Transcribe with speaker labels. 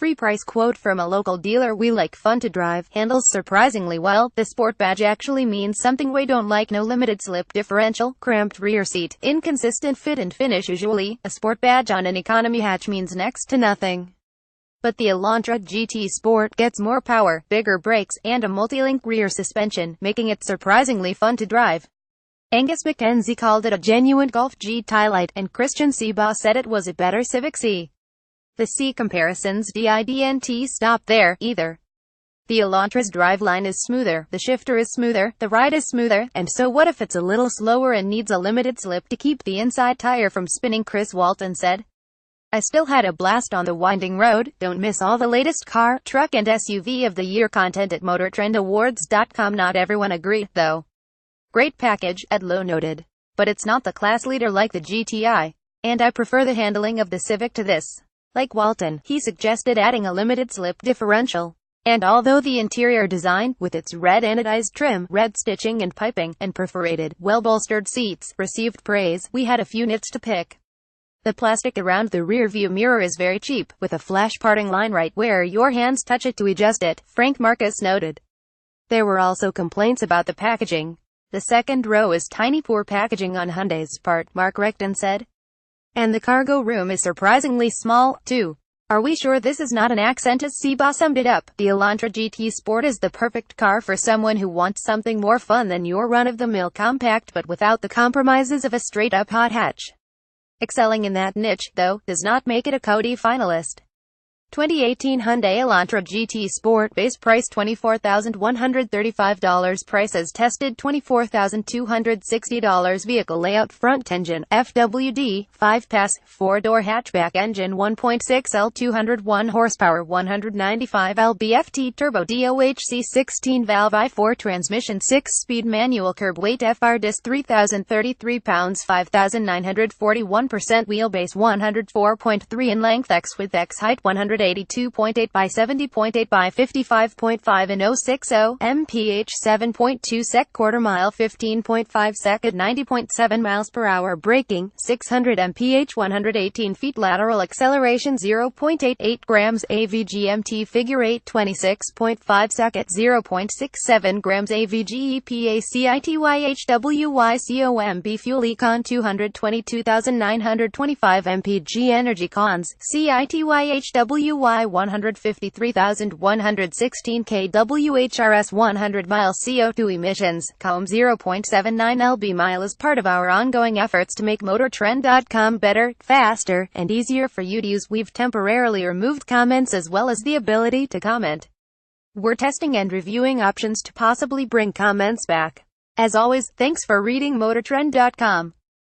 Speaker 1: Free price quote from a local dealer: we like fun to drive, handles surprisingly well. The sport badge actually means something we don't like. No limited slip differential, cramped rear seat, inconsistent fit and finish. Usually, a sport badge on an economy hatch means next to nothing. But the Elantra GT Sport gets more power, bigger brakes, and a multi-link rear suspension, making it surprisingly fun to drive. Angus McKenzie called it a genuine Golf GT Lite, and Christian Seabaugh said it was a better Civic C. The C comparisons didn't stop there, either. The Elantra's driveline is smoother, the shifter is smoother, the ride is smoother, and so what if it's a little slower and needs a limited slip to keep the inside tire from spinning? Chris Walton said. I still had a blast on the winding road. Don't miss all the latest car, truck and SUV of the year content at MotorTrendAwards.com. Not everyone agreed, though. Great package, Ed Lowe noted. But it's not the class leader like the GTI. And I prefer the handling of the Civic to this. Like Walton, he suggested adding a limited slip differential. And although the interior design, with its red anodized trim, red stitching and piping, and perforated, well-bolstered seats, received praise, we had a few nits to pick. The plastic around the rear-view mirror is very cheap, with a flash parting line right where your hands touch it to adjust it, Frank Marcus noted. There were also complaints about the packaging. The second row is tiny, poor packaging on Hyundai's part, Mark Recton said. And the cargo room is surprisingly small, too. Are we sure this is not an accent? As Seabaugh summed it up, the Elantra GT Sport is the perfect car for someone who wants something more fun than your run-of-the-mill compact, but without the compromises of a straight-up hot hatch. Excelling in that niche, though, does not make it a Cody finalist. 2018 Hyundai Elantra GT Sport. Base price $24,135. Price as tested $24,260. Vehicle layout: front engine, FWD, 5-pass, 4-door hatchback engine, 1.6 L, 201 horsepower, 195 lb-ft, turbo DOHC, 16-valve i4 transmission, 6-speed manual. Curb weight FR disc 3,033 pounds, 5,941%. Wheelbase 104.3 in length. X width, X height 182.8 by 70.8 by 55.5 in 060, mph 7.2 sec, quarter mile 15.5 sec at 90.7 miles per hour. Braking 600 mph, 118 feet. Lateral acceleration 0.88 grams. AVGMT figure 8, 26.5 sec at 0.67 grams. AVG EPA CITYHWYCOMB fuel econ 222,925 mpg. Energy cons CITYHWY 153,116 kWHRS. 100 miles. CO2 emissions COM 0.79 lb/mile. As part of our ongoing efforts to make MotorTrend.com better, faster, and easier for you to use, we've temporarily removed comments as well as the ability to comment. We're testing and reviewing options to possibly bring comments back. As always, thanks for reading MotorTrend.com.